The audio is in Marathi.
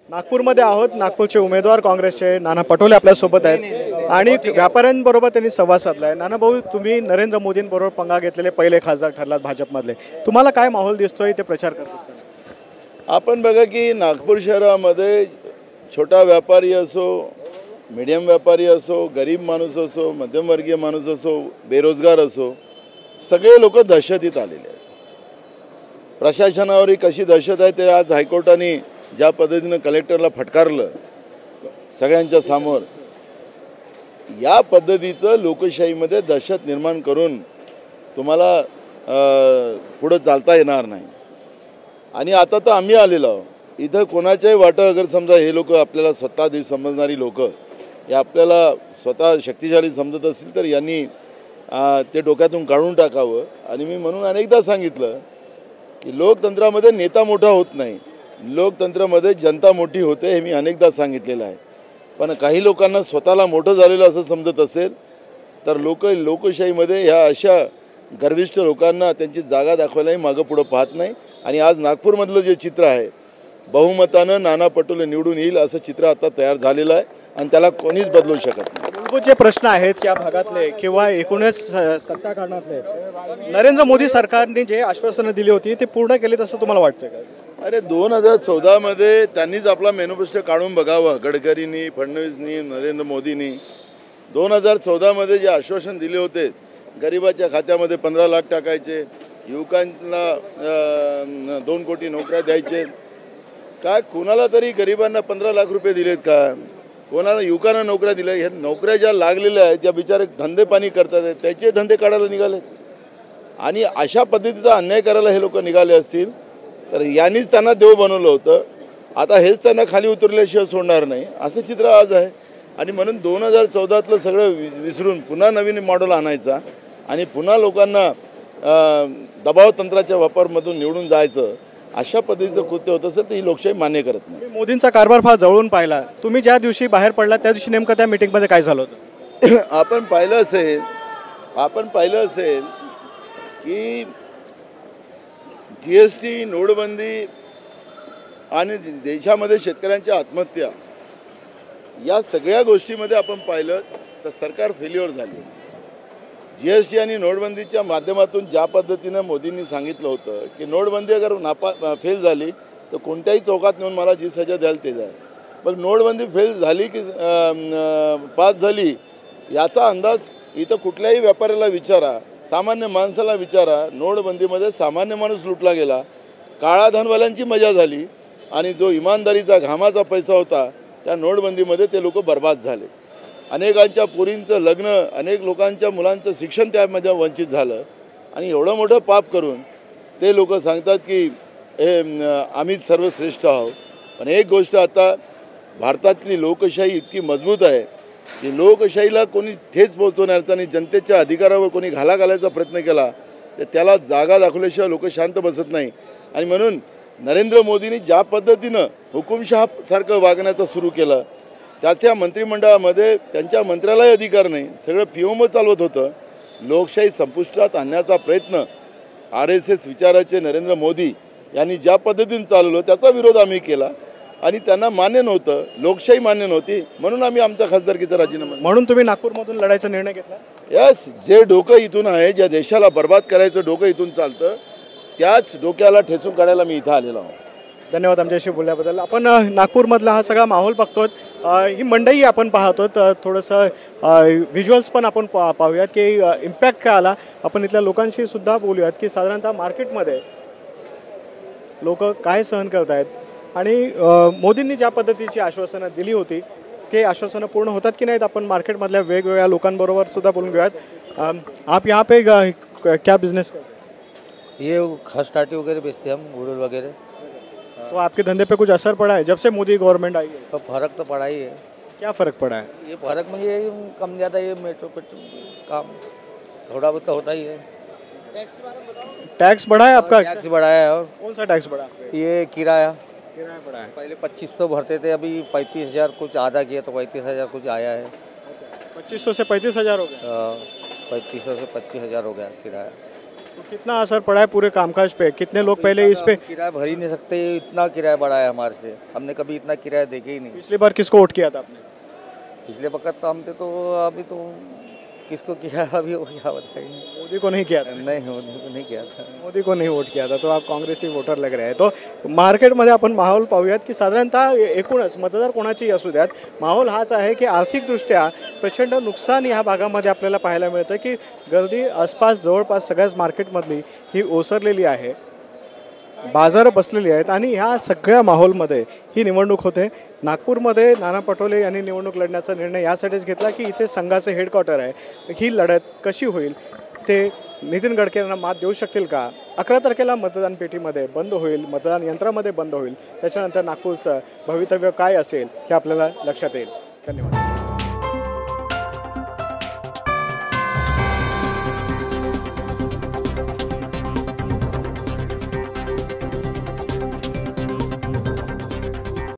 नागपूरमध्ये आहोत. नागपूरचे उमेदवार काँग्रेसचे नाना पटोले आपल्यासोबत आहेत आणि व्यापाऱ्यांबरोबर त्यांनी संवाद साधला आहे. नाना भाऊ, तुम्ही नरेंद्र मोदींबरोबर पंगा घेतलेले पहिले खासदार ठरलात भाजपमधले. तुम्हाला काय माहोल दिसतोय ते प्रचार करत असताना? आपण बघा की नागपूर शहरामध्ये छोटा व्यापारी असो, मीडियम व्यापारी असो, गरीब माणूस असो, मध्यमवर्गीय माणूस असो, बेरोजगार असो, सगळे लोक दहशतीत आलेले आहेत. प्रशासनावरही कशी दहशत आहे ते आज हायकोर्टाने ज्या पद्धतीनं कलेक्टरला फटकारलं सगळ्यांच्या समोर, या पद्धतीचं लोकशाहीमध्ये दहशत निर्माण करून तुम्हाला पुढं चालता येणार नाही. आणि आता तर आम्ही आलेलो आहोत इथं. कोणाच्याही वाटं अगर समजा हे लोक आपल्याला स्वतः समजणारी लोक हे आपल्याला स्वतः शक्तिशाली समजत असतील तर यांनी ते डोक्यातून काढून टाकावं. आणि मी म्हणून अनेकदा सांगितलं की लोकतंत्रामध्ये नेता मोठा होत नाही, लोकतंत्रामध्ये जनता मोठी होते, हे मी अनेकदा सांगितलेलं आहे. पण काही लोकांना स्वतःला मोठं झालेलं असं समजत असेल तर लोकशाहीमध्ये ह्या अशा गर्विष्ठ लोकांना त्यांची जागा दाखवायलाही मागं पुढं पाहत नाही. आणि आज नागपूरमधलं जे चित्र आहे, बहुमतानं नाना पटोले निवडून येईल असं चित्र आता तयार झालेलं आहे आणि त्याला कोणीच बदलू शकत नाही. मूलभूत जे प्रश्न आहेत या भागातले किंवा एकूणच सत्ता काळातले नरेंद्र मोदी सरकारने जे आश्वासनं दिली होती ते पूर्ण केलीत असं तुम्हाला वाटतं का? अरे 2014मध्ये त्यांनीच आपला मॅनिफेस्टो काढून बघावं. गडकरींनी, फडणवीसनी, नरेंद्र मोदींनी 2014मध्ये जे आश्वासन दिले होते, गरिबाच्या खात्यामध्ये 15 लाख टाकायचे, युवकांना 2 कोटी नोकऱ्या द्यायचे. काय कोणाला तरी गरिबांना 15 लाख रुपये दिलेत का? कोणाला युवकांना नोकऱ्या दिल्या? ह्या नोकऱ्या ज्या लागलेल्या आहेत ज्या बिचारे धंदे पाणी करतात त्याचे धंदे काढायला निघाले. आणि अशा पद्धतीचा अन्याय करायला हे लोक निघाले असतील तर यांनीच त्यांना देव बनवलं होतं. आता हेच त्यांना खाली उतरल्याशिवाय सोडणार नाही असं चित्र आज आहे. आणि म्हणून 2014तलं सगळं विसरून पुन्हा नवीन मॉडेल आणायचा आणि पुन्हा लोकांना दबाव तंत्राच्या वापरमधून निवडून जायचं, अशा पद्धतीचं कृत्य होत असेल तर ही लोकशाही मान्य करत नाही. मोदींचा कारभार फार जवळून पाहिला. तुम्ही ज्या दिवशी बाहेर पडला त्या दिवशी नेमकं त्या मीटिंगमध्ये काय झालं होतं? आपण पाहिलं असेल की GST, नोटबंदी आणि देशामध्ये शेतकऱ्यांच्या आत्महत्या या सगळ्या गोष्टीमध्ये आपण पाहिलं तर सरकार फेल्युअर झाली. GST आणि नोटबंदीच्या माध्यमातून ज्या पद्धतीनं मोदींनी सांगितलं होतं की नोटबंदी अगर फेल झाली तर कोणत्याही चौकात नेऊन मला जी सजा द्याल ते द्याल. मग नोटबंदी फेल झाली की पास झाली याचा अंदाज इथं कुठल्याही व्यापाऱ्याला विचारा, सामान्य माणसाला विचारा. नोटबंदीमध्ये सामान्य माणूस लुटला गेला, काळा धनवाल्यांची मजा झाली आणि जो इमानदारीचा घामाचा पैसा होता त्या नोटबंदीमध्ये ते लोक बर्बाद झाले. अनेकांच्या पोरींचं लग्न, अनेक लोकांच्या मुलांचं शिक्षण त्यामध्ये वंचित झालं. आणि एवढं मोठं पाप करून ते लोक सांगतात की हे आम्हीच सर्वश्रेष्ठ आहोत. पण एक गोष्ट, आता भारतातली लोकशाही इतकी मजबूत आहे की लोकशाहीला कोणी ठेच पोहोचवण्याचा आणि जनतेच्या अधिकारावर कोणी घाला घालायचा प्रयत्न केला तर त्याला जागा दाखवल्याशिवाय लोक शांत बसत नाही. आणि म्हणून नरेंद्र मोदींनी ज्या पद्धतीनं हुकुमशहासारखं वागण्याचं सुरू केलं, त्याच्या मंत्रिमंडळामध्ये त्यांच्या मंत्र्यालाही अधिकार नाही, सगळं PMO चालवत होतं. लोकशाही संपुष्टात आणण्याचा प्रयत्न RSS विचाराचे नरेंद्र मोदी यांनी ज्या पद्धतीने चालवलं त्याचा विरोध आम्ही केला आणि त्यांना मान्य नव्हतं, लोकशाही मान्य नव्हती, म्हणून आम्ही आमच्या खासदारकीचा राजीनामा. म्हणून तुम्ही नागपूरमधून लढायचा निर्णय घेतला? यस, जे डोकं इथून आहे, ज्या देशाला बर्बाद करायचं डोकं इथून चालतं, त्याच डोक्याला ठेचून काढायला मी इथं आलेलो आहोत. धन्यवाद आमच्याशी बोलल्याबद्दल. आपण नागपूरमधला हा सगळा माहोल बघतोत, ही मंडई आपण पाहतो. थोडंसं व्हिज्युअल्स पण आपण पाहूयात की इम्पॅक्ट काय आला. आपण इथल्या लोकांशी सुद्धा बोलूयात की साधारणतः मार्केटमध्ये लोक काय सहन करत आहेत आणि मोदींनी ज्या पद्धतीची आश्वासनं दिली होती ते आश्वासनं पूर्ण होतात की नाहीत. आपण मार्केटमधल्या वेगवेगळ्या लोकांबरोबर सुद्धा बोलून घेऊयात. आप यहाँ पे क्या बिजनेस करते? ये घास टाटी वगैरह बेचते हम, गुड़ल वगैरह. तो आपके धंधे पे कुछ असर पड़ा है जब से मोदी गवर्नमेंट आई है? तो फर्क तो पड़ा ही है. क्या फ़र्क पड़ा है? ये फर्क में ये कम ज़्यादा ये मेट्रो काम थोड़ा बहुत तो होता ही है. टैक्स बढ़ा है आपका? टैक्स बढ़ा है. और कौन सा टैक्स बढ़ा? ये किराया बढ़ा है. पहले 2500 भरते थे, अभी 35,000 कुछ आधा किया तो 35,000 कुछ आया है. 2500 से 35,000 हो गया. 3500 से 25,000 हो गया किराया. तो कितना असर पड़ा है पूरे कामकाज पे? कितने लोग पहले इस पे किराया भर ही नहीं सकते, इतना किराया बढ़ा है हमारे से, हमने कभी इतना किराया देखे ही नहीं। पिछली बार किसको वोट किया था आपने? पिछले वक्त तो हमने तो अभी तो किसको किया अभी वो क्या बताएंगे। मोदी को नहीं किया था? नहीं मोदी को नहीं किया था। मोदी को नहीं वोट किया था, तो आप काँग्रेसी वोटर लग रहे हैं. तो मार्केटमध्ये आपण माहोल पाहूयात की साधारणतः एकूणच मतदार कोणाची असू द्यात, माहोल हाच आहे की आर्थिकदृष्ट्या प्रचंड नुकसान ह्या भागामध्ये आपल्याला पाहायला मिळतं की गर्दी आसपास जवळपास सगळ्याच मार्केटमधली ही ओसरलेली आहे, बाजार बसलेली आहेत आणि ह्या सगळ्या माहोलमध्ये ही निवडणूक होते. नागपूरमध्ये नाना पटोले यांनी निवडणूक लढण्याचा निर्णय यासाठीच घेतला की इथे संघाचे हेडक्वार्टर आहे. ही लढत कशी होईल, ते नितीन गडकरी यांना मात देऊ शकतील का? 11 तारखेला मतदान पेटीमध्ये बंद होईल, मतदान यंत्रामध्ये बंद होईल. त्याच्यानंतर नागपूरचं भवितव्य काय असेल हे आपल्याला लक्षात येईल. धन्यवाद.